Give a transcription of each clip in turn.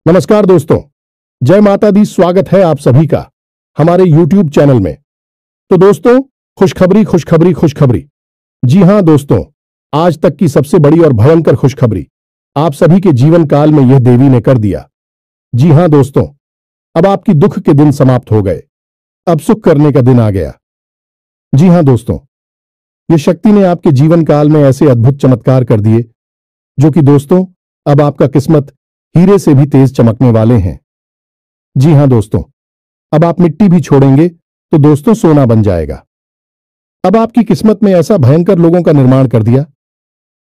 नमस्कार दोस्तों, जय माता दी। स्वागत है आप सभी का हमारे YouTube चैनल में। तो दोस्तों, खुशखबरी खुशखबरी खुशखबरी। जी हां दोस्तों, आज तक की सबसे बड़ी और भयंकर खुशखबरी आप सभी के जीवन काल में यह देवी ने कर दिया। जी हां दोस्तों, अब आपकी दुख के दिन समाप्त हो गए, अब सुख करने का दिन आ गया। जी हां दोस्तों, ये शक्ति ने आपके जीवन काल में ऐसे अद्भुत चमत्कार कर दिए जो कि दोस्तों अब आपका किस्मत हीरे से भी तेज चमकने वाले हैं। जी हां दोस्तों, अब आप मिट्टी भी छोड़ेंगे तो दोस्तों सोना बन जाएगा। अब आपकी किस्मत में ऐसा भयंकर लोगों का निर्माण कर दिया,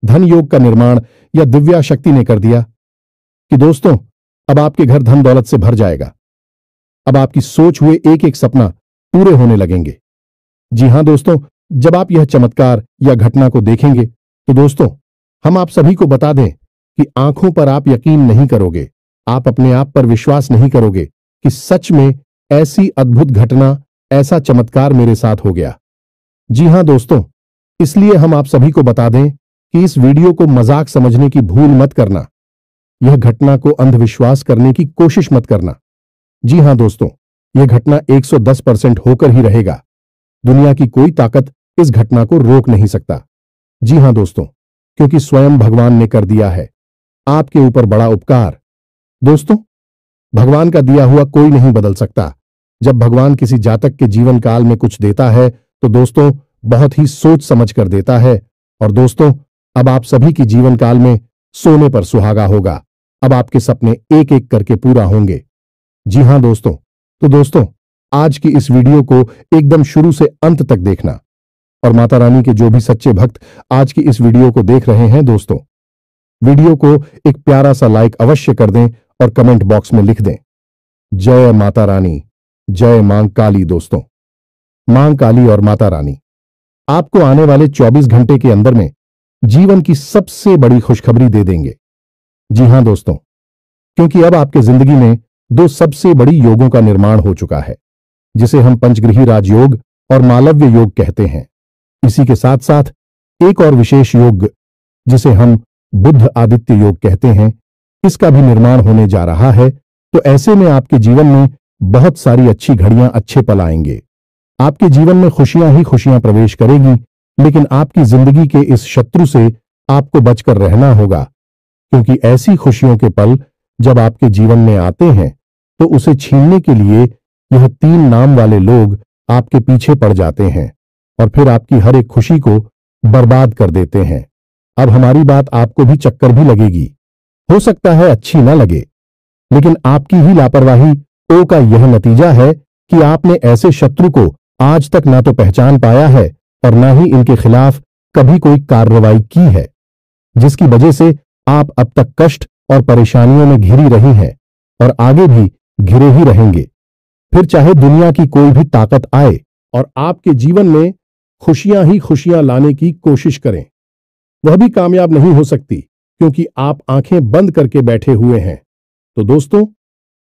धन योग का निर्माण या दिव्या शक्ति ने कर दिया कि दोस्तों अब आपके घर धन दौलत से भर जाएगा। अब आपकी सोच हुए एक एक सपना पूरे होने लगेंगे। जी हां दोस्तों, जब आप यह चमत्कार या घटना को देखेंगे तो दोस्तों हम आप सभी को बता दें कि आंखों पर आप यकीन नहीं करोगे, आप अपने आप पर विश्वास नहीं करोगे कि सच में ऐसी अद्भुत घटना, ऐसा चमत्कार मेरे साथ हो गया। जी हां दोस्तों, इसलिए हम आप सभी को बता दें कि इस वीडियो को मजाक समझने की भूल मत करना, यह घटना को अंधविश्वास करने की कोशिश मत करना। जी हां दोस्तों, यह घटना 110% होकर ही रहेगा। दुनिया की कोई ताकत इस घटना को रोक नहीं सकता। जी हां दोस्तों, क्योंकि स्वयं भगवान ने कर दिया है आपके ऊपर बड़ा उपकार। दोस्तों, भगवान का दिया हुआ कोई नहीं बदल सकता। जब भगवान किसी जातक के जीवन काल में कुछ देता है तो दोस्तों बहुत ही सोच समझ कर देता है। और दोस्तों अब आप सभी की जीवन काल में सोने पर सुहागा होगा। अब आपके सपने एक एक करके पूरा होंगे। जी हां दोस्तों, तो दोस्तों आज की इस वीडियो को एकदम शुरू से अंत तक देखना। और माता रानी के जो भी सच्चे भक्त आज की इस वीडियो को देख रहे हैं दोस्तों, वीडियो को एक प्यारा सा लाइक अवश्य कर दें और कमेंट बॉक्स में लिख दें, जय माता रानी, जय मां काली। दोस्तों, मां काली और माता रानी आपको आने वाले 24 घंटे के अंदर में जीवन की सबसे बड़ी खुशखबरी दे देंगे। जी हां दोस्तों, क्योंकि अब आपके जिंदगी में दो सबसे बड़ी योगों का निर्माण हो चुका है, जिसे हम पंचगृही राजयोग और मालव्य योग कहते हैं। इसी के साथ साथ एक और विशेष योग जिसे हम बुध आदित्य योग कहते हैं, इसका भी निर्माण होने जा रहा है। तो ऐसे में आपके जीवन में बहुत सारी अच्छी घड़ियां, अच्छे पल आएंगे। आपके जीवन में खुशियां ही खुशियां प्रवेश करेगी, लेकिन आपकी जिंदगी के इस शत्रु से आपको बचकर रहना होगा, क्योंकि ऐसी खुशियों के पल जब आपके जीवन में आते हैं तो उसे छीनने के लिए यह 3 नाम वाले लोग आपके पीछे पड़ जाते हैं और फिर आपकी हर एक खुशी को बर्बाद कर देते हैं। अब हमारी बात आपको भी चक्कर भी लगेगी, हो सकता है अच्छी ना लगे, लेकिन आपकी ही लापरवाही ओ का यह नतीजा है कि आपने ऐसे शत्रु को आज तक ना तो पहचान पाया है और ना ही इनके खिलाफ कभी कोई कार्रवाई की है, जिसकी वजह से आप अब तक कष्ट और परेशानियों में घिरी रही हैं और आगे भी घिरे ही रहेंगे। फिर चाहे दुनिया की कोई भी ताकत आए और आपके जीवन में खुशियां ही खुशियां लाने की कोशिश करें, वह भी कामयाब नहीं हो सकती, क्योंकि आप आंखें बंद करके बैठे हुए हैं। तो दोस्तों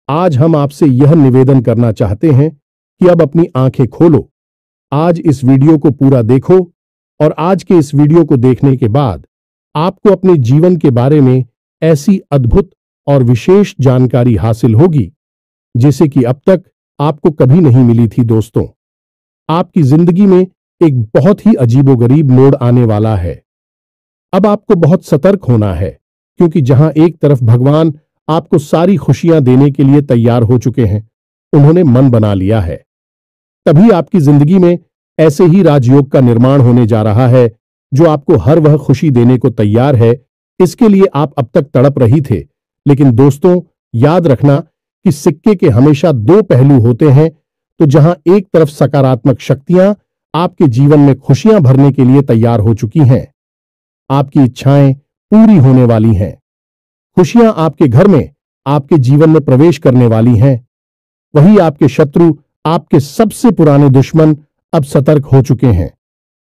आज हम आपसे यह निवेदन करना चाहते हैं कि अब अपनी आंखें खोलो, आज इस वीडियो को पूरा देखो और आज के इस वीडियो को देखने के बाद आपको अपने जीवन के बारे में ऐसी अद्भुत और विशेष जानकारी हासिल होगी जैसे कि अब तक आपको कभी नहीं मिली थी। दोस्तों, आपकी जिंदगी में एक बहुत ही अजीबोगरीब मोड़ आने वाला है। अब आपको बहुत सतर्क होना है, क्योंकि जहां एक तरफ भगवान आपको सारी खुशियां देने के लिए तैयार हो चुके हैं, उन्होंने मन बना लिया है, तभी आपकी जिंदगी में ऐसे ही राजयोग का निर्माण होने जा रहा है जो आपको हर वह खुशी देने को तैयार है। इसके लिए आप अब तक तड़प रही थे, लेकिन दोस्तों याद रखना कि सिक्के के हमेशा 2 पहलू होते हैं। तो जहां एक तरफ सकारात्मक शक्तियां आपके जीवन में खुशियां भरने के लिए तैयार हो चुकी हैं, आपकी इच्छाएं पूरी होने वाली हैं, खुशियां आपके घर में, आपके जीवन में प्रवेश करने वाली हैं, वही आपके शत्रु, आपके सबसे पुराने दुश्मन अब सतर्क हो चुके हैं।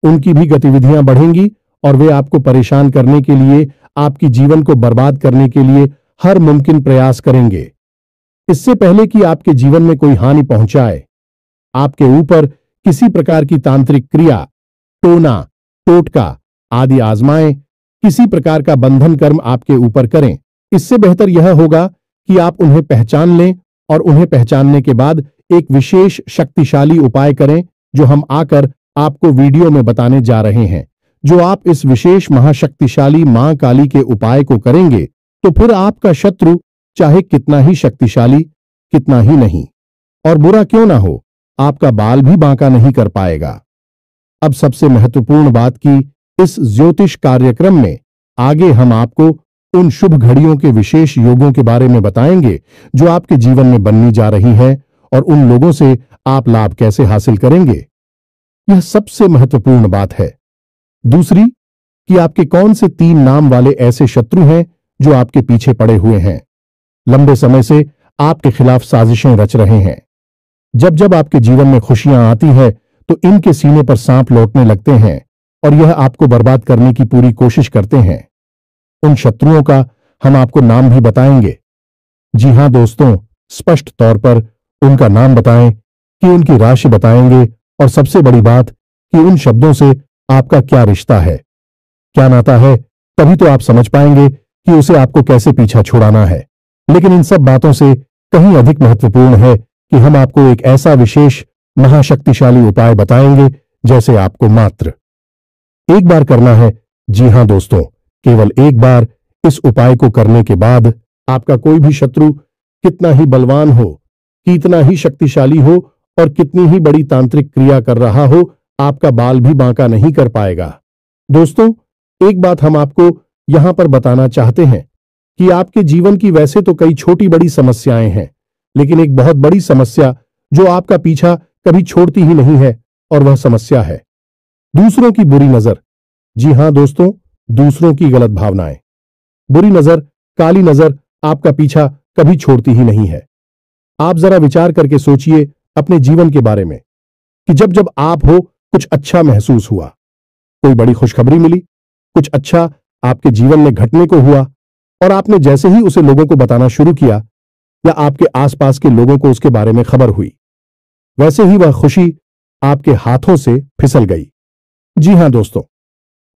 उनकी भी गतिविधियां बढ़ेंगी और वे आपको परेशान करने के लिए, आपकी जीवन को बर्बाद करने के लिए हर मुमकिन प्रयास करेंगे। इससे पहले कि आपके जीवन में कोई हानि पहुंचाए, आपके ऊपर किसी प्रकार की तांत्रिक क्रिया, टोना, टोटका आदि आजमाएं, किसी प्रकार का बंधन कर्म आपके ऊपर करें, इससे बेहतर यह होगा कि आप उन्हें पहचान लें और उन्हें पहचानने के बाद एक विशेष शक्तिशाली उपाय करें जो हम आकर आपको वीडियो में बताने जा रहे हैं। जो आप इस विशेष महाशक्तिशाली मां काली के उपाय को करेंगे तो फिर आपका शत्रु चाहे कितना ही शक्तिशाली कितना ही नहीं और बुरा क्यों ना हो, आपका बाल भी बांका नहीं कर पाएगा। अब सबसे महत्वपूर्ण बात की इस ज्योतिष कार्यक्रम में आगे हम आपको उन शुभ घड़ियों के विशेष योगों के बारे में बताएंगे जो आपके जीवन में बननी जा रही है और उन लोगों से आप लाभ कैसे हासिल करेंगे, यह सबसे महत्वपूर्ण बात है। दूसरी कि आपके कौन से 3 नाम वाले ऐसे शत्रु हैं जो आपके पीछे पड़े हुए हैं, लंबे समय से आपके खिलाफ साजिशें रच रहे हैं। जब जब आपके जीवन में खुशियां आती है तो इनके सीने पर सांप लौटने लगते हैं और यह आपको बर्बाद करने की पूरी कोशिश करते हैं। उन शत्रुओं का हम आपको नाम भी बताएंगे। जी हां दोस्तों, स्पष्ट तौर पर उनका नाम बताएं कि उनकी राशि बताएंगे और सबसे बड़ी बात कि उन शब्दों से आपका क्या रिश्ता है, क्या नाता है, तभी तो आप समझ पाएंगे कि उसे आपको कैसे पीछा छुड़ाना है। लेकिन इन सब बातों से कहीं अधिक महत्वपूर्ण है कि हम आपको एक ऐसा विशेष महाशक्तिशाली उपाय बताएंगे जैसे आपको मात्र एक बार करना है। जी हां दोस्तों, केवल एक बार इस उपाय को करने के बाद आपका कोई भी शत्रु कितना ही बलवान हो, कितना ही शक्तिशाली हो और कितनी ही बड़ी तांत्रिक क्रिया कर रहा हो, आपका बाल भी बांका नहीं कर पाएगा। दोस्तों, एक बात हम आपको यहां पर बताना चाहते हैं कि आपके जीवन की वैसे तो कई छोटी बड़ी समस्याएं हैं, लेकिन एक बहुत बड़ी समस्या जो आपका पीछा कभी छोड़ती ही नहीं है और वह समस्या है दूसरों की बुरी नजर। जी हां दोस्तों, दूसरों की गलत भावनाएं, बुरी नजर, काली नजर आपका पीछा कभी छोड़ती ही नहीं है। आप जरा विचार करके सोचिए अपने जीवन के बारे में कि जब जब आप हो कुछ अच्छा महसूस हुआ, कोई बड़ी खुशखबरी मिली, कुछ अच्छा आपके जीवन में घटने को हुआ और आपने जैसे ही उसे लोगों को बताना शुरू किया या आपके आसपास के लोगों को उसके बारे में खबर हुई, वैसे ही वह खुशी आपके हाथों से फिसल गई। जी हां दोस्तों,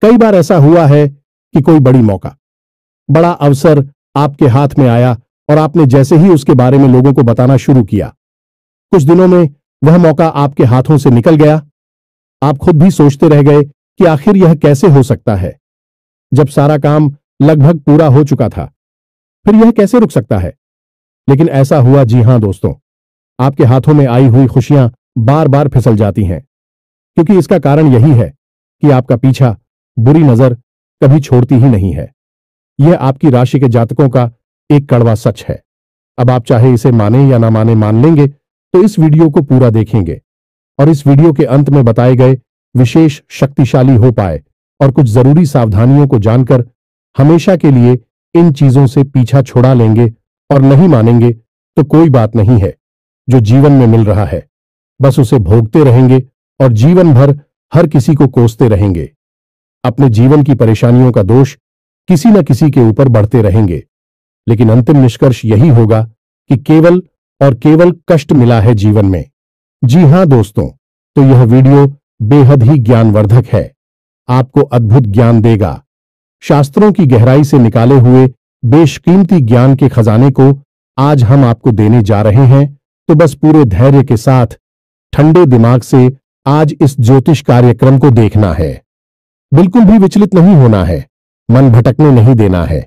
कई बार ऐसा हुआ है कि कोई बड़ी मौका, बड़ा अवसर आपके हाथ में आया और आपने जैसे ही उसके बारे में लोगों को बताना शुरू किया, कुछ दिनों में वह मौका आपके हाथों से निकल गया। आप खुद भी सोचते रह गए कि आखिर यह कैसे हो सकता है, जब सारा काम लगभग पूरा हो चुका था, फिर यह कैसे रुक सकता है। लेकिन ऐसा हुआ। जी हां दोस्तों, आपके हाथों में आई हुई खुशियां बार बार फिसल जाती हैं, क्योंकि इसका कारण यही है कि आपका पीछा, बुरी नजर कभी छोड़ती ही नहीं है। यह आपकी राशि के जातकों का एक कड़वा सच है। अब आप चाहे इसे माने या ना माने, मान लेंगे तो इस वीडियो को पूरा देखेंगे और इस वीडियो के अंत में बताए गए विशेष शक्तिशाली हो पाए और कुछ जरूरी सावधानियों को जानकर हमेशा के लिए इन चीजों से पीछा छुड़ा लेंगे और नहीं मानेंगे तो कोई बात नहीं है। जो जीवन में मिल रहा है बस उसे भोगते रहेंगे और जीवन भर हर किसी को कोसते रहेंगे। अपने जीवन की परेशानियों का दोष किसी न किसी के ऊपर बढ़ते रहेंगे, लेकिन अंतिम निष्कर्ष यही होगा कि केवल और केवल कष्ट मिला है जीवन में। जी हां दोस्तों, तो यह वीडियो बेहद ही ज्ञानवर्धक है, आपको अद्भुत ज्ञान देगा। शास्त्रों की गहराई से निकाले हुए बेशकीमती ज्ञान के खजाने को आज हम आपको देने जा रहे हैं। तो बस पूरे धैर्य के साथ ठंडे दिमाग से आज इस ज्योतिष कार्यक्रम को देखना है। बिल्कुल भी विचलित नहीं होना है, मन भटकने नहीं देना है।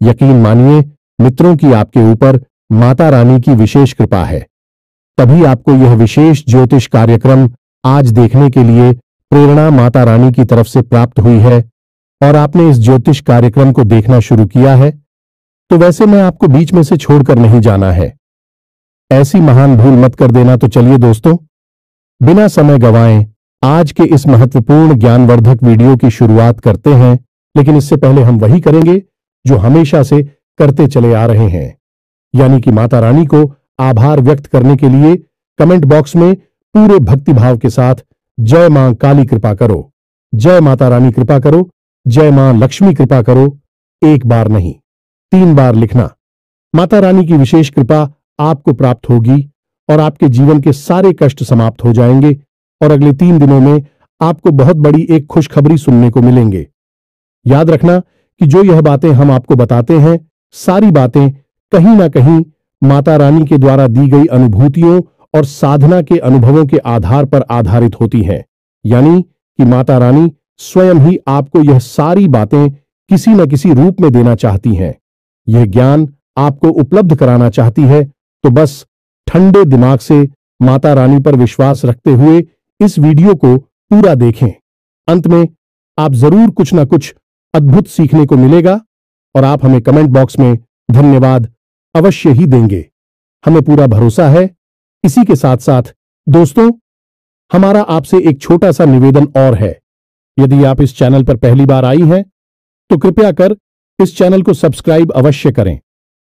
यकीन मानिए मित्रों की आपके ऊपर माता रानी की विशेष कृपा है, तभी आपको यह विशेष ज्योतिष कार्यक्रम आज देखने के लिए प्रेरणा माता रानी की तरफ से प्राप्त हुई है और आपने इस ज्योतिष कार्यक्रम को देखना शुरू किया है। तो वैसे मैं आपको बीच में से छोड़कर नहीं जाना है, ऐसी महान भूल मत कर देना। तो चलिए दोस्तों, बिना समय गंवाएं आज के इस महत्वपूर्ण ज्ञानवर्धक वीडियो की शुरुआत करते हैं। लेकिन इससे पहले हम वही करेंगे जो हमेशा से करते चले आ रहे हैं, यानी कि माता रानी को आभार व्यक्त करने के लिए कमेंट बॉक्स में पूरे भक्तिभाव के साथ जय मां काली कृपा करो, जय माता रानी कृपा करो, जय मां लक्ष्मी कृपा करो, एक बार नहीं 3 बार लिखना। माता रानी की विशेष कृपा आपको प्राप्त होगी और आपके जीवन के सारे कष्ट समाप्त हो जाएंगे और अगले 3 दिनों में आपको बहुत बड़ी एक खुशखबरी सुनने को मिलेंगे। याद रखना कि जो यह बातें हम आपको बताते हैं, सारी बातें कहीं ना कहीं माता रानी के द्वारा दी गई अनुभूतियों और साधना के अनुभवों के आधार पर आधारित होती हैं। यानी कि माता रानी स्वयं ही आपको यह सारी बातें किसी न किसी रूप में देना चाहती हैं। यह ज्ञान आपको उपलब्ध कराना चाहती है। तो बस ठंडे दिमाग से माता रानी पर विश्वास रखते हुए इस वीडियो को पूरा देखें। अंत में आप जरूर कुछ ना कुछ अद्भुत सीखने को मिलेगा और आप हमें कमेंट बॉक्स में धन्यवाद अवश्य ही देंगे। हमें पूरा भरोसा है। इसी के साथ साथ दोस्तों, हमारा आपसे एक छोटा सा निवेदन और है। यदि आप इस चैनल पर पहली बार आई हैं तो कृपया कर इस चैनल को सब्सक्राइब अवश्य करें।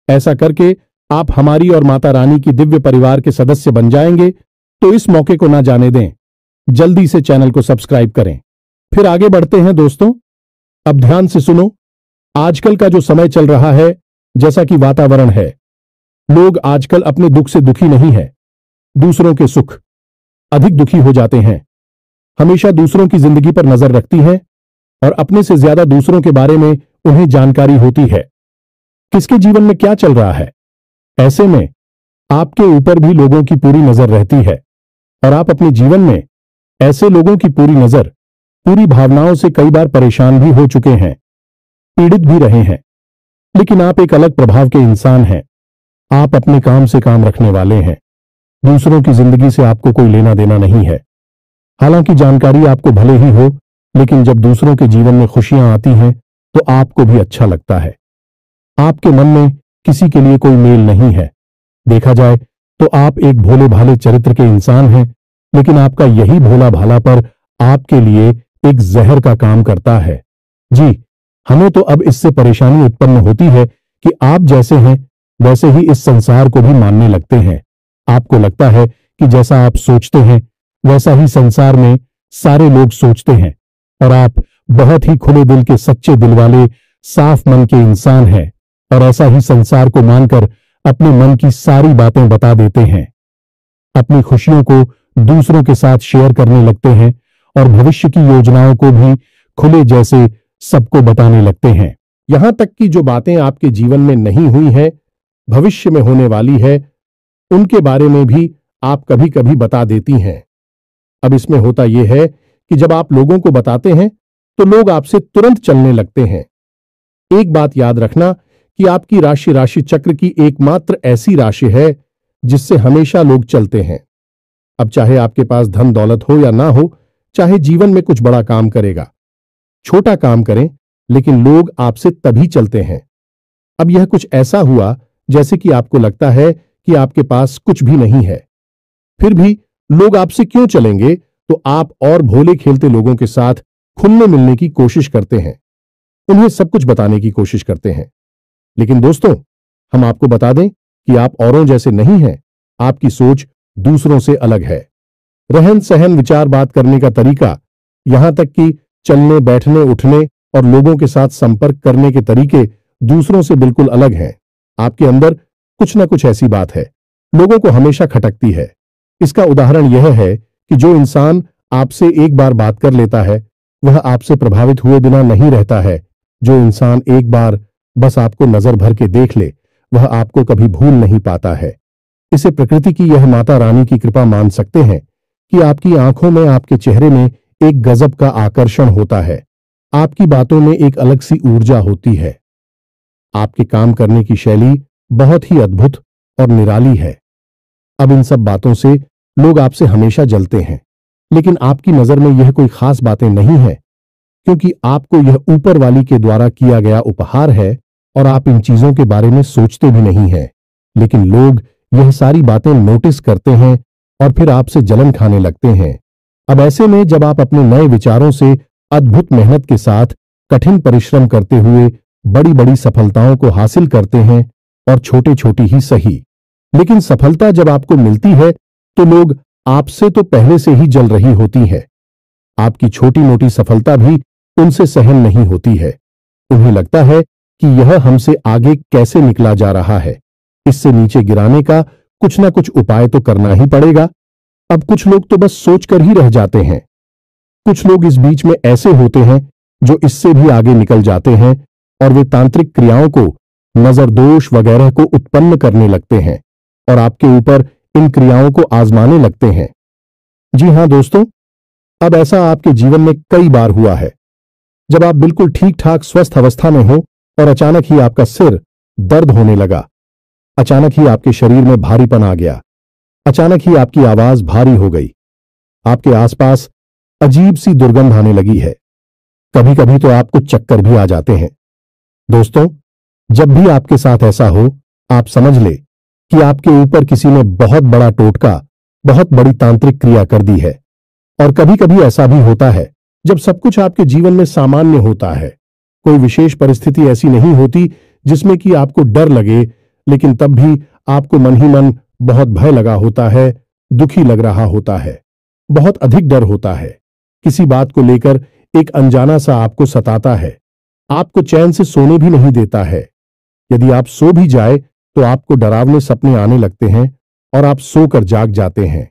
ऐसा करके आप हमारी और माता रानी की दिव्य परिवार के सदस्य बन जाएंगे। तो इस मौके को ना जाने दें, जल्दी से चैनल को सब्सक्राइब करें। फिर आगे बढ़ते हैं दोस्तों। अब ध्यान से सुनो। आजकल का जो समय चल रहा है, जैसा कि वातावरण है, लोग आजकल अपने दुख से दुखी नहीं है, दूसरों के सुख अधिक दुखी हो जाते हैं। हमेशा दूसरों की जिंदगी पर नजर रखती हैं और अपने से ज्यादा दूसरों के बारे में उन्हें जानकारी होती है, किसके जीवन में क्या चल रहा है। ऐसे में आपके ऊपर भी लोगों की पूरी नजर रहती है और आप अपने जीवन में ऐसे लोगों की पूरी नजर, पूरी भावनाओं से कई बार परेशान भी हो चुके हैं, पीड़ित भी रहे हैं। लेकिन आप एक अलग प्रभाव के इंसान हैं। आप अपने काम से काम रखने वाले हैं। दूसरों की जिंदगी से आपको कोई लेना देना नहीं है। हालांकि जानकारी आपको भले ही हो, लेकिन जब दूसरों के जीवन में खुशियां आती हैं तो आपको भी अच्छा लगता है। आपके मन में किसी के लिए कोई मेल नहीं है। देखा जाए तो आप एक भोले भाले चरित्र के इंसान हैं, लेकिन आपका यही भोला भाला पर आपके लिए एक जहर का काम करता है। जी, हमें तो अब इससे परेशानी उत्पन्न होती है कि आप जैसे हैं वैसे ही इस संसार को भी मानने लगते हैं। आपको लगता है कि जैसा आप सोचते हैं वैसा ही संसार में सारे लोग सोचते हैं और आप बहुत ही खुले दिल के, सच्चे दिल वाले, साफ मन के इंसान हैं और ऐसा ही संसार को मानकर अपने मन की सारी बातें बता देते हैं। अपनी खुशियों को दूसरों के साथ शेयर करने लगते हैं और भविष्य की योजनाओं को भी खुले जैसे सबको बताने लगते हैं। यहां तक कि जो बातें आपके जीवन में नहीं हुई हैं, भविष्य में होने वाली है, उनके बारे में भी आप कभी कभी बता देती हैं। अब इसमें होता यह है कि जब आप लोगों को बताते हैं तो लोग आपसे तुरंत चलने लगते हैं। एक बात याद रखना कि आपकी राशि चक्र की एकमात्र ऐसी राशि है जिससे हमेशा लोग चलते हैं। अब चाहे आपके पास धन दौलत हो या ना हो, चाहे जीवन में कुछ बड़ा काम करेगा, छोटा काम करें, लेकिन लोग आपसे तभी चलते हैं। अब यह कुछ ऐसा हुआ जैसे कि आपको लगता है कि आपके पास कुछ भी नहीं है, फिर भी लोग आपसे क्यों चलेंगे? तो आप और भोले खेलते लोगों के साथ खुलने मिलने की कोशिश करते हैं, उन्हें सब कुछ बताने की कोशिश करते हैं। लेकिन दोस्तों, हम आपको बता दें कि आप औरों जैसे नहीं हैं। आपकी सोच दूसरों से अलग है। रहन सहन, विचार, बात करने का तरीका, यहां तक कि चलने, बैठने, उठने और लोगों के साथ संपर्क करने के तरीके दूसरों से बिल्कुल अलग हैं। आपके अंदर कुछ ना कुछ ऐसी बात है, लोगों को हमेशा खटकती है। इसका उदाहरण यह है कि जो इंसान आपसे एक बार बात कर लेता है वह आपसे प्रभावित हुए बिना नहीं रहता है। जो इंसान एक बार बस आपको नजर भर के देख ले वह आपको कभी भूल नहीं पाता है। इसे प्रकृति की यह माता रानी की कृपा मान सकते हैं कि आपकी आंखों में, आपके चेहरे में एक गजब का आकर्षण होता है। आपकी बातों में एक अलग सी ऊर्जा होती है। आपके काम करने की शैली बहुत ही अद्भुत और निराली है। अब इन सब बातों से लोग आपसे हमेशा जलते हैं, लेकिन आपकी नजर में यह कोई खास बातें नहीं है, क्योंकि आपको यह ऊपर वाली के द्वारा किया गया उपहार है और आप इन चीजों के बारे में सोचते भी नहीं हैं। लेकिन लोग यह सारी बातें नोटिस करते हैं और फिर आपसे जलन खाने लगते हैं। अब ऐसे में जब आप अपने नए विचारों से अद्भुत मेहनत के साथ कठिन परिश्रम करते हुए बड़ी बड़ी सफलताओं को हासिल करते हैं, और छोटी छोटी ही सही, लेकिन सफलता जब आपको मिलती है तो लोग आपसे तो पहले से ही जल रही होती है। आपकी छोटी मोटी सफलता भी उनसे सहन नहीं होती है। उन्हें लगता है कि यह हमसे आगे कैसे निकला जा रहा है, इससे नीचे गिराने का कुछ ना कुछ उपाय तो करना ही पड़ेगा। अब कुछ लोग तो बस सोचकर ही रह जाते हैं। कुछ लोग इस बीच में ऐसे होते हैं जो इससे भी आगे निकल जाते हैं और वे तांत्रिक क्रियाओं को नजर दोष वगैरह को उत्पन्न करने लगते हैं और आपके ऊपर इन क्रियाओं को आजमाने लगते हैं। जी हां दोस्तों, अब ऐसा आपके जीवन में कई बार हुआ है, जब आप बिल्कुल ठीक ठाक स्वस्थ अवस्था में हो और अचानक ही आपका सिर दर्द होने लगा, अचानक ही आपके शरीर में भारीपन आ गया, अचानक ही आपकी आवाज भारी हो गई, आपके आसपास अजीब सी दुर्गंध आने लगी है, कभी कभी तो आपको चक्कर भी आ जाते हैं। दोस्तों, जब भी आपके साथ ऐसा हो, आप समझ ले कि आपके ऊपर किसी ने बहुत बड़ा टोटका, बहुत बड़ी तांत्रिक क्रिया कर दी है। और कभी कभी ऐसा भी होता है जब सब कुछ आपके जीवन में सामान्य होता है, कोई विशेष परिस्थिति ऐसी नहीं होती जिसमें कि आपको डर लगे, लेकिन तब भी आपको मन ही मन बहुत भय लगा होता है, दुखी लग रहा होता है, बहुत अधिक डर होता है, किसी बात को लेकर एक अनजाना सा आपको सताता है, आपको चैन से सोने भी नहीं देता है। यदि आप सो भी जाए तो आपको डरावने सपने आने लगते हैं और आप सोकर जाग जाते हैं।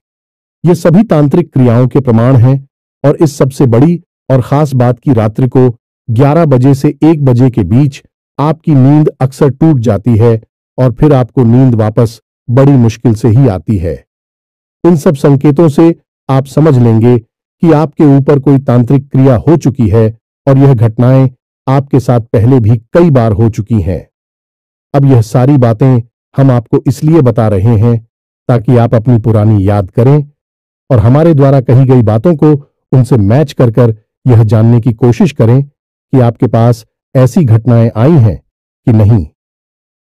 ये सभी तांत्रिक क्रियाओं के प्रमाण हैं और इस सबसे बड़ी और खास बात की रात्रि को 11 बजे से 1 बजे के बीच आपकी नींद अक्सर टूट जाती है और फिर आपको नींद वापस बड़ी मुश्किल से ही आती है। इन सब संकेतों से आप समझ लेंगे कि आपके ऊपर कोई तांत्रिक क्रिया हो चुकी है और यह घटनाएं आपके साथ पहले भी कई बार हो चुकी हैं। अब यह सारी बातें हम आपको इसलिए बता रहे हैं ताकि आप अपनी पुरानी याद करें और हमारे द्वारा कही गई बातों को उनसे मैच कर कर यह जानने की कोशिश करें कि आपके पास ऐसी घटनाएं आई हैं कि नहीं,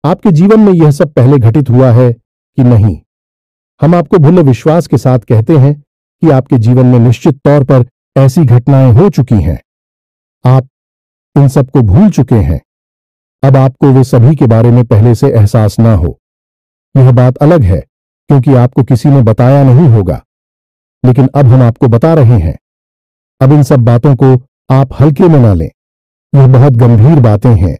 आपके जीवन में यह सब पहले घटित हुआ है कि नहीं। हम आपको भुल्ल विश्वास के साथ कहते हैं कि आपके जीवन में निश्चित तौर पर ऐसी घटनाएं हो चुकी हैं, आप इन सबको भूल चुके हैं। अब आपको वे सभी के बारे में पहले से एहसास ना हो, यह बात अलग है क्योंकि आपको किसी ने बताया नहीं होगा, लेकिन अब हम आपको बता रहे हैं। अब इन सब बातों को आप हल्के में ना लें, यह बहुत गंभीर बातें हैं।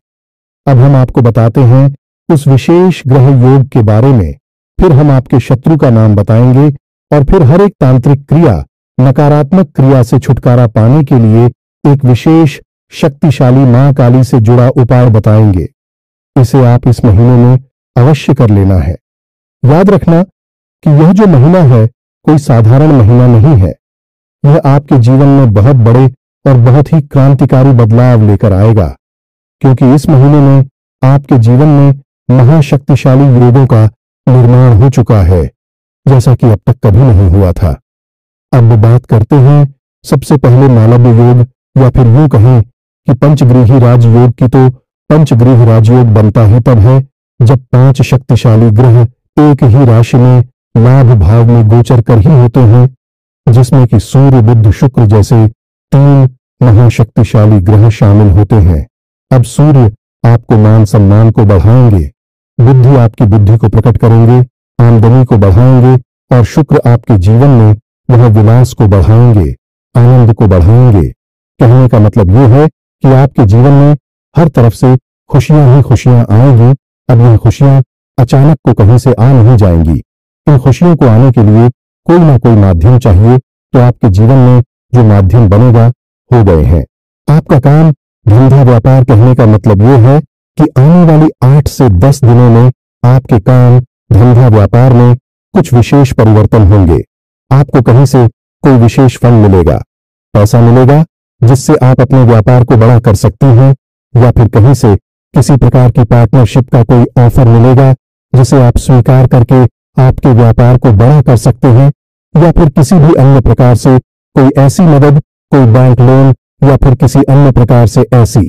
अब हम आपको बताते हैं उस विशेष ग्रह योग के बारे में, फिर हम आपके शत्रु का नाम बताएंगे और फिर हर एक तांत्रिक क्रिया, नकारात्मक क्रिया से छुटकारा पाने के लिए एक विशेष शक्तिशाली मां काली से जुड़ा उपाय बताएंगे। इसे आप इस महीने में अवश्य कर लेना है। याद रखना कि यह जो महीना है कोई साधारण महीना नहीं है, यह आपके जीवन में बहुत बड़े और बहुत ही क्रांतिकारी बदलाव लेकर आएगा, क्योंकि इस महीने में आपके जीवन में महाशक्तिशाली योगों का निर्माण हो चुका है, जैसा कि अब तक कभी नहीं हुआ था। अब बात करते हैं सबसे पहले मालव्य योग, या फिर यूं कहें कि पंचग्रीही राजयोग की। तो पंचग्रीह राजयोग बनता ही तब है जब 5 शक्तिशाली ग्रह एक ही राशि में लाभ भाव में गोचर कर ही होते हैं, जिसमें कि सूर्य, बुध, शुक्र जैसे 3 महाशक्तिशाली ग्रह शामिल होते हैं। अब सूर्य आपको मान सम्मान को बढ़ाएंगे, बुद्धि आपकी बुद्धि को प्रकट करेंगे, आमदनी को बढ़ाएंगे, और शुक्र आपके जीवन में वह विलास को बढ़ाएंगे, आनंद को बढ़ाएंगे। कहने का मतलब यह है कि आपके जीवन में हर तरफ से खुशियां ही खुशियां आएंगी। अब यह खुशियां अचानक को कहीं से आ नहीं जाएंगी। इन खुशियों को आने के लिए कोई ना कोई माध्यम चाहिए, तो आपके जीवन में जो माध्यम बनेगा हो गए हैं। आपका काम, धंधा, व्यापार, कहने का मतलब यह है कि आने वाली 8 से 10 दिनों में आपके काम, धंधा, व्यापार में कुछ विशेष परिवर्तन होंगे। आपको कहीं से कोई विशेष फल मिलेगा, पैसा मिलेगा जिससे आप अपने व्यापार को बड़ा कर सकती हैं, या फिर कहीं से किसी प्रकार की पार्टनरशिप का कोई ऑफर मिलेगा जिसे आप स्वीकार करके आपके व्यापार को बड़ा कर सकते हैं, या फिर किसी भी अन्य प्रकार से कोई ऐसी मदद, कोई बैंक लोन या फिर किसी अन्य प्रकार से ऐसी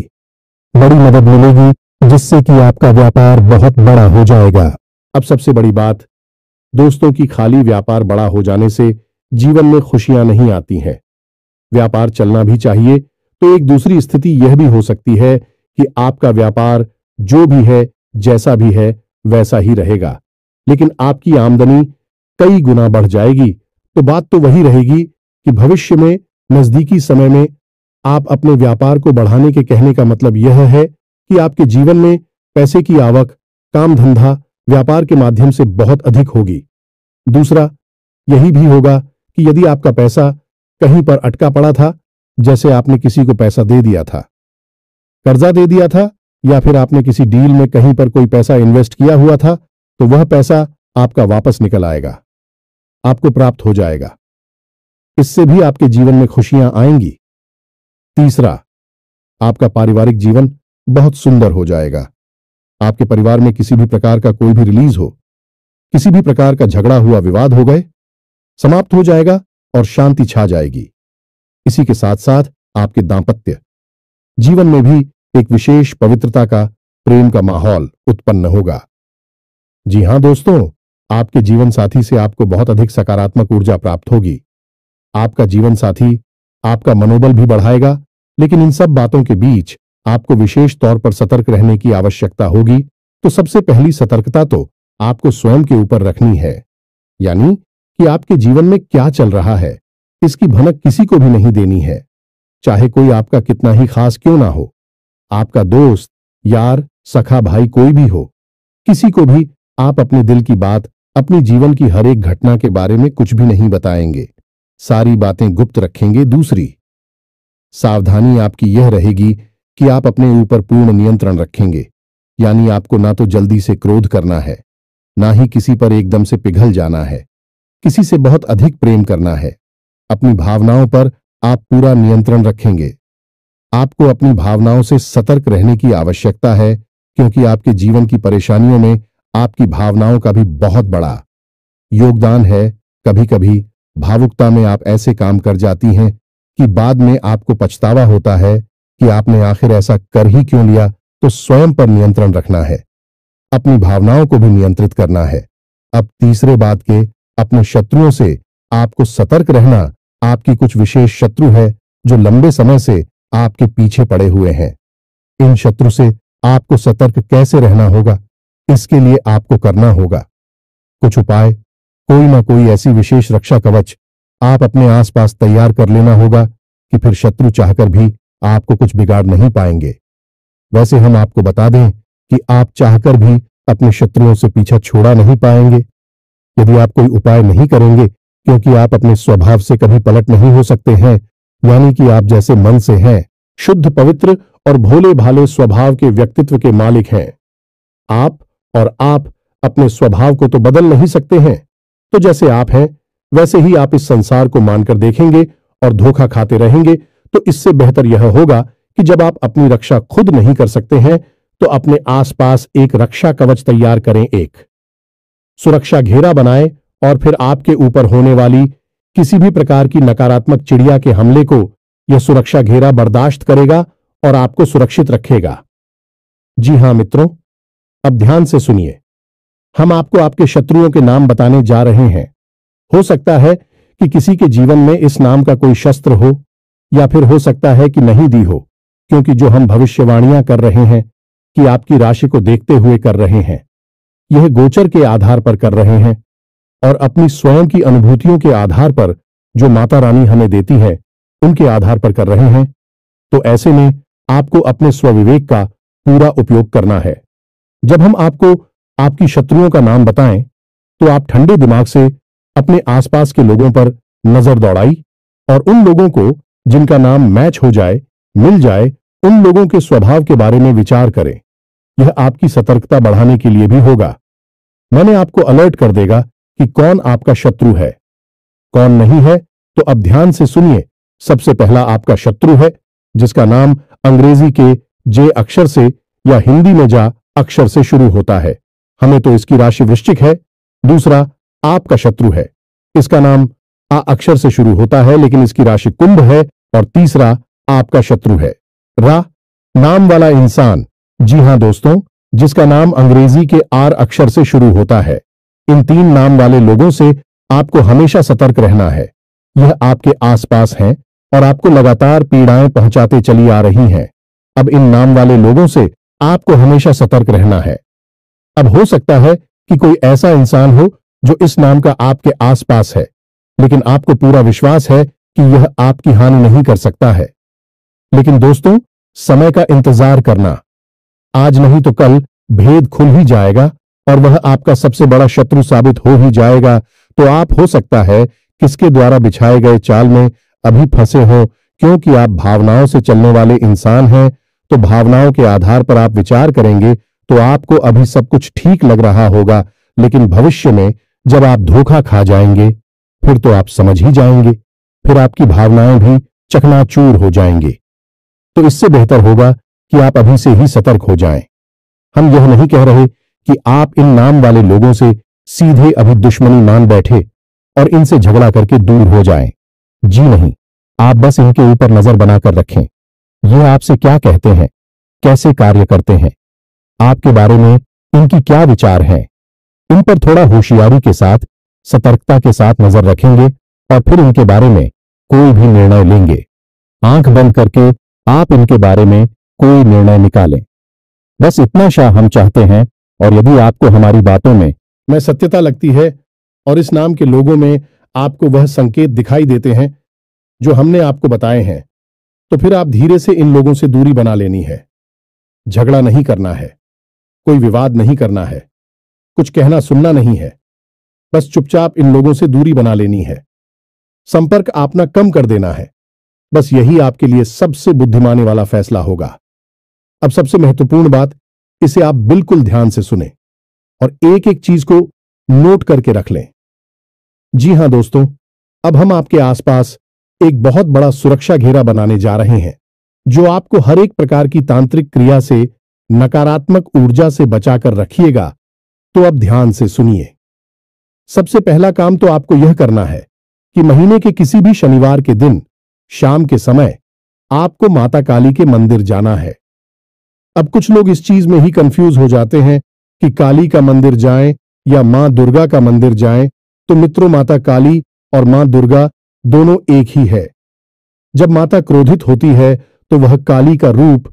बड़ी मदद मिलेगी जिससे कि आपका व्यापार बहुत बड़ा हो जाएगा। अब सबसे बड़ी बात दोस्तों की, खाली व्यापार बड़ा हो जाने से जीवन में खुशियां नहीं आती हैं। व्यापार चलना भी चाहिए, तो एक दूसरी स्थिति यह भी हो सकती है कि आपका व्यापार जो भी है, जैसा भी है, वैसा ही रहेगा, लेकिन आपकी आमदनी कई गुना बढ़ जाएगी। तो बात तो वही रहेगी कि भविष्य में, नजदीकी समय में आप अपने व्यापार को बढ़ाने के कहने का मतलब यह है कि आपके जीवन में पैसे की आवक, काम धंधा, व्यापार के माध्यम से बहुत अधिक होगी। दूसरा यही भी होगा कि यदि आपका पैसा कहीं पर अटका पड़ा था, जैसे आपने किसी को पैसा दे दिया था, कर्जा दे दिया था, या फिर आपने किसी डील में कहीं पर कोई पैसा इन्वेस्ट किया हुआ था तो वह पैसा आपका वापस निकल आएगा, आपको प्राप्त हो जाएगा। इससे भी आपके जीवन में खुशियां आएंगी। तीसरा, आपका पारिवारिक जीवन बहुत सुंदर हो जाएगा। आपके परिवार में किसी भी प्रकार का कोई भी रिलीज हो, किसी भी प्रकार का झगड़ा हुआ विवाद हो गए, समाप्त हो जाएगा और शांति छा जाएगी। इसी के साथ साथ आपके दांपत्य जीवन में भी एक विशेष पवित्रता का, प्रेम का माहौल उत्पन्न होगा। जी हां दोस्तों, आपके जीवन साथी से आपको बहुत अधिक सकारात्मक ऊर्जा प्राप्त होगी। आपका जीवन साथी आपका मनोबल भी बढ़ाएगा, लेकिन इन सब बातों के बीच आपको विशेष तौर पर सतर्क रहने की आवश्यकता होगी। तो सबसे पहली सतर्कता तो आपको स्वयं के ऊपर रखनी है, यानी कि आपके जीवन में क्या चल रहा है इसकी भनक किसी को भी नहीं देनी है, चाहे कोई आपका कितना ही खास क्यों ना हो। आपका दोस्त, यार, सखा, भाई कोई भी हो, किसी को भी आप अपने दिल की बात, अपने जीवन की हर एक घटना के बारे में कुछ भी नहीं बताएंगे, सारी बातें गुप्त रखेंगे। दूसरी सावधानी आपकी यह रहेगी कि आप अपने ऊपर पूर्ण नियंत्रण रखेंगे, यानी आपको ना तो जल्दी से क्रोध करना है, ना ही किसी पर एकदम से पिघल जाना है, किसी से बहुत अधिक प्रेम करना है। अपनी भावनाओं पर आप पूरा नियंत्रण रखेंगे। आपको अपनी भावनाओं से सतर्क रहने की आवश्यकता है, क्योंकि आपके जीवन की परेशानियों में आपकी भावनाओं का भी बहुत बड़ा योगदान है। कभी कभी भावुकता में आप ऐसे काम कर जाती हैं कि बाद में आपको पछतावा होता है कि आपने आखिर ऐसा कर ही क्यों लिया। तो स्वयं पर नियंत्रण रखना है, अपनी भावनाओं को भी नियंत्रित करना है। अब तीसरे बात के, अपने शत्रुओं से आपको सतर्क रहना। आपकी कुछ विशेष शत्रु है जो लंबे समय से आपके पीछे पड़े हुए हैं। इन शत्रु से आपको सतर्क कैसे रहना होगा, इसके लिए आपको करना होगा कुछ उपाय। कोई ना कोई ऐसी विशेष रक्षा कवच आप अपने आसपास तैयार कर लेना होगा कि फिर शत्रु चाहकर भी आपको कुछ बिगाड़ नहीं पाएंगे। वैसे हम आपको बता दें कि आप चाहकर भी अपने शत्रुओं से पीछा छोड़ा नहीं पाएंगे यदि आप कोई उपाय नहीं करेंगे, क्योंकि आप अपने स्वभाव से कभी पलट नहीं हो सकते हैं, यानी कि आप जैसे मन से हैं, शुद्ध, पवित्र और भोले भाले स्वभाव के व्यक्तित्व के मालिक हैं आप, और आप अपने स्वभाव को तो बदल नहीं सकते हैं। तो जैसे आप हैं वैसे ही आप इस संसार को मानकर देखेंगे और धोखा खाते रहेंगे। तो इससे बेहतर यह होगा कि जब आप अपनी रक्षा खुद नहीं कर सकते हैं तो अपने आसपास एक रक्षा कवच तैयार करें, एक सुरक्षा घेरा बनाएं, और फिर आपके ऊपर होने वाली किसी भी प्रकार की नकारात्मक चिड़िया के हमले को यह सुरक्षा घेरा बर्दाश्त करेगा और आपको सुरक्षित रखेगा। जी हां मित्रों, अब ध्यान से सुनिए। हम आपको आपके शत्रुओं के नाम बताने जा रहे हैं। हो सकता है कि किसी के जीवन में इस नाम का कोई शस्त्र हो, या फिर हो सकता है कि नहीं भी हो, क्योंकि जो हम भविष्यवाणियां कर रहे हैं कि आपकी राशि को देखते हुए कर रहे हैं, यह गोचर के आधार पर कर रहे हैं और अपनी स्वयं की अनुभूतियों के आधार पर जो माता रानी हमें देती है उनके आधार पर कर रहे हैं। तो ऐसे में आपको अपने स्वविवेक का पूरा उपयोग करना है। जब हम आपको आपकी शत्रुओं का नाम बताएं तो आप ठंडे दिमाग से अपने आसपास के लोगों पर नजर दौड़ाई और उन लोगों को जिनका नाम मैच हो जाए, मिल जाए, उन लोगों के स्वभाव के बारे में विचार करें। यह आपकी सतर्कता बढ़ाने के लिए भी होगा। मैंने आपको अलर्ट कर देगा कि कौन आपका शत्रु है, कौन नहीं है। तो अब ध्यान से सुनिए। सबसे पहला आपका शत्रु है जिसका नाम अंग्रेजी के जे अक्षर से या हिंदी में जा अक्षर से शुरू होता है। हमें तो इसकी राशि वृश्चिक है। दूसरा आपका शत्रु है, इसका नाम आ अक्षर से शुरू होता है लेकिन इसकी राशि कुंभ है। और तीसरा आपका शत्रु है रा नाम वाला इंसान। जी हां दोस्तों, जिसका नाम अंग्रेजी के आर अक्षर से शुरू होता है। इन तीन नाम वाले लोगों से आपको हमेशा सतर्क रहना है। यह आपके आसपास हैं और आपको लगातार पीड़ाएं पहुंचाते चली आ रही हैं। अब इन नाम वाले लोगों से आपको हमेशा सतर्क रहना है। अब हो सकता है कि कोई ऐसा इंसान हो जो इस नाम का आपके आसपास है, लेकिन आपको पूरा विश्वास है कि यह आपकी हानि नहीं कर सकता है। लेकिन दोस्तों, समय का इंतजार करना, आज नहीं तो कल भेद खुल ही जाएगा और वह आपका सबसे बड़ा शत्रु साबित हो ही जाएगा। तो आप हो सकता है किसके द्वारा बिछाए गए चाल में अभी फंसे हो, क्योंकि आप भावनाओं से चलने वाले इंसान हैं। तो भावनाओं के आधार पर आप विचार करेंगे तो आपको अभी सब कुछ ठीक लग रहा होगा, लेकिन भविष्य में जब आप धोखा खा जाएंगे फिर तो आप समझ ही जाएंगे, फिर आपकी भावनाएं भी चकनाचूर हो जाएंगी। तो इससे बेहतर होगा कि आप अभी से ही सतर्क हो जाएं। हम यह नहीं कह रहे कि आप इन नाम वाले लोगों से सीधे अभी दुश्मनी मान बैठे और इनसे झगड़ा करके दूर हो जाएं। जी नहीं, आप बस इनके ऊपर नजर बनाकर रखें। ये आपसे क्या कहते हैं, कैसे कार्य करते हैं, आपके बारे में इनकी क्या विचार हैं, इन पर थोड़ा होशियारी के साथ, सतर्कता के साथ नजर रखेंगे और फिर इनके बारे में कोई भी निर्णय लेंगे। आंख बंद करके आप इनके बारे में कोई निर्णय निकालें। बस इतना शाह हम चाहते हैं। और यदि आपको हमारी बातों में सत्यता लगती है और इस नाम के लोगों में आपको वह संकेत दिखाई देते हैं जो हमने आपको बताए हैं, तो फिर आप धीरे से इन लोगों से दूरी बना लेनी है। झगड़ा नहीं करना है, कोई विवाद नहीं करना है, कुछ कहना सुनना नहीं है, बस चुपचाप इन लोगों से दूरी बना लेनी है। संपर्क अपना कम कर देना है। बस यही आपके लिए सबसे बुद्धिमानी वाला फैसला होगा। अब सबसे महत्वपूर्ण बात, इसे आप बिल्कुल ध्यान से सुने और एक एक चीज को नोट करके रख लें। जी हां दोस्तों, अब हम आपके आसपास एक बहुत बड़ा सुरक्षा घेरा बनाने जा रहे हैं जो आपको हर एक प्रकार की तांत्रिक क्रिया से, नकारात्मक ऊर्जा से बचाकर रखिएगा। तो अब ध्यान से सुनिए। सबसे पहला काम तो आपको यह करना है कि महीने के किसी भी शनिवार के दिन शाम के समय आपको माता काली के मंदिर जाना है। अब कुछ लोग इस चीज में ही कंफ्यूज हो जाते हैं कि काली का मंदिर जाएं या मां दुर्गा का मंदिर जाएं। तो मित्रों, माता काली और मां दुर्गा दोनों एक ही है। जब माता क्रोधित होती है तो वह काली का रूप,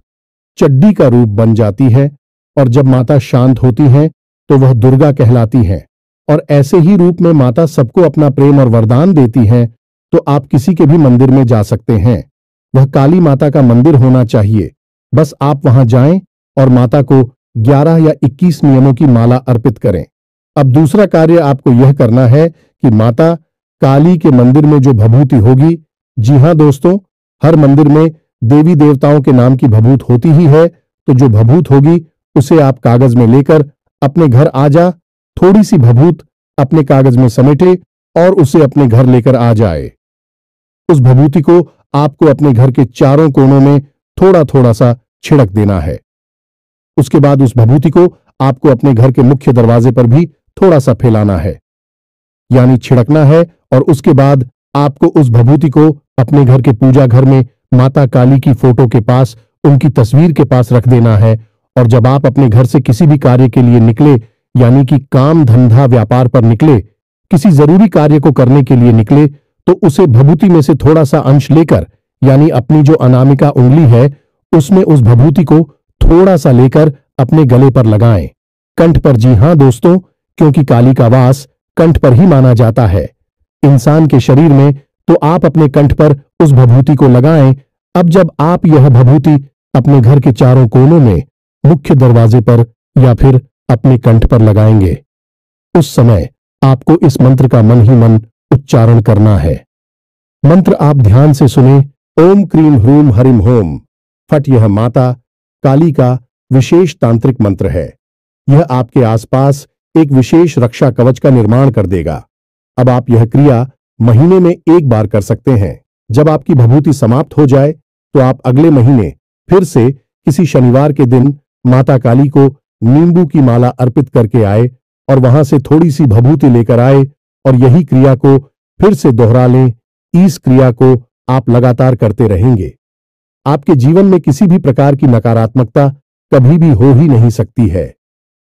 चड्डी का रूप बन जाती है, और जब माता शांत होती हैं तो वह दुर्गा कहलाती हैं। और ऐसे ही रूप में माता सबको अपना प्रेम और वरदान देती हैं। तो आप किसी के भी मंदिर में जा सकते हैं, वह काली माता का मंदिर होना चाहिए। बस आप वहां जाएं और माता को 11 या 21 नियमों की माला अर्पित करें। अब दूसरा कार्य आपको यह करना है कि माता काली के मंदिर में जो भभूति होगी, जी हां दोस्तों, हर मंदिर में देवी देवताओं के नाम की भभूत होती ही है। तो जो भभूत होगी उसे आप कागज में लेकर अपने घर आ जा, थोड़ी सी भभूत अपने कागज में समेटे और उसे अपने घर लेकर आ जाए। उस भभूति को आपको अपने घर के चारों कोनों में थोड़ा थोड़ा सा छिड़क देना है। उसके बाद उस भभूति को आपको अपने घर के मुख्य दरवाजे पर भी थोड़ा सा फैलाना है, यानी छिड़कना है। और उसके बाद आपको उस भभूति को अपने घर के पूजा घर में माता काली की फोटो के पास, उनकी तस्वीर के पास रख देना है। और जब आप अपने घर से किसी भी कार्य के लिए निकले, यानी कि काम धंधा व्यापार पर निकले, किसी जरूरी कार्य को करने के लिए निकले, तो उसे भभूति में से थोड़ा सा अंश लेकर, यानी अपनी जो अनामिका उंगली है उसमें उस भभूति को थोड़ा सा लेकर अपने गले पर लगाएं, कंठ पर। जी हां दोस्तों, क्योंकि काली का वास कंठ पर ही माना जाता है इंसान के शरीर में। तो आप अपने कंठ पर उस भभूति को लगाएं। अब जब आप यह भभूति अपने घर के चारों कोनों में, मुख्य दरवाजे पर या फिर अपने कंठ पर लगाएंगे, उस समय आपको इस मंत्र का मन ही मन उच्चारण करना है। मंत्र आप ध्यान से सुने। ओम क्रीम ह्रूम हरिम होम फट। यह माता काली का विशेष तांत्रिक मंत्र है। यह आपके आसपास एक विशेष रक्षा कवच का निर्माण कर देगा। अब आप यह क्रिया महीने में एक बार कर सकते हैं। जब आपकी भभूति समाप्त हो जाए तो आप अगले महीने फिर से किसी शनिवार के दिन माता काली को नींबू की माला अर्पित करके आए और वहां से थोड़ी सी भभूति लेकर आए और यही क्रिया को फिर से दोहरा लें। इस क्रिया को आप लगातार करते रहेंगे। आपके जीवन में किसी भी प्रकार की नकारात्मकता कभी भी हो ही नहीं सकती है।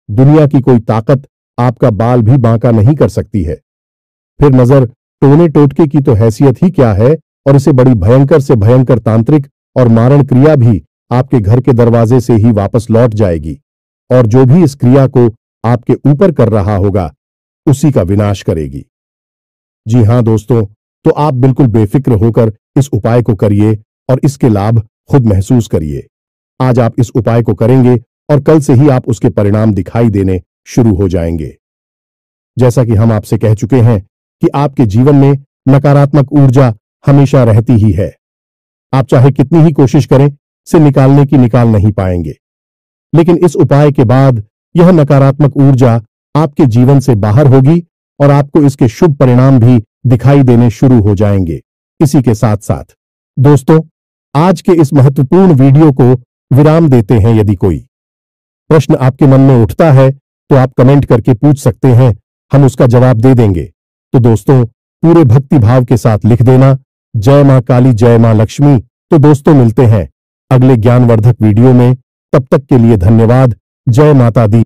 दुनिया की कोई ताकत आपका बाल भी बांका नहीं कर सकती है। फिर नजर टोने टोटके की तो हैसियत ही क्या है, और इसे बड़ी भयंकर से भयंकर तांत्रिक और मारण क्रिया भी आपके घर के दरवाजे से ही वापस लौट जाएगी, और जो भी इस क्रिया को आपके ऊपर कर रहा होगा उसी का विनाश करेगी। जी हां दोस्तों, तो आप बिल्कुल बेफिक्र होकर इस उपाय को करिए और इसके लाभ खुद महसूस करिए। आज आप इस उपाय को करेंगे और कल से ही आप उसके परिणाम दिखाई देने शुरू हो जाएंगे। जैसा कि हम आपसे कह चुके हैं कि आपके जीवन में नकारात्मक ऊर्जा हमेशा रहती ही है। आप चाहे कितनी ही कोशिश करें, से निकालने की निकाल नहीं पाएंगे। लेकिन इस उपाय के बाद यह नकारात्मक ऊर्जा आपके जीवन से बाहर होगी और आपको इसके शुभ परिणाम भी दिखाई देने शुरू हो जाएंगे। इसी के साथ साथ दोस्तों, आज के इस महत्वपूर्ण वीडियो को विराम देते हैं। यदि कोई प्रश्न आपके मन में उठता है तो आप कमेंट करके पूछ सकते हैं, हम उसका जवाब दे देंगे। तो दोस्तों, पूरे भक्ति भाव के साथ लिख देना, जय मां काली, जय मां लक्ष्मी। तो दोस्तों, मिलते हैं अगले ज्ञानवर्धक वीडियो में। तब तक के लिए धन्यवाद। जय माता दी।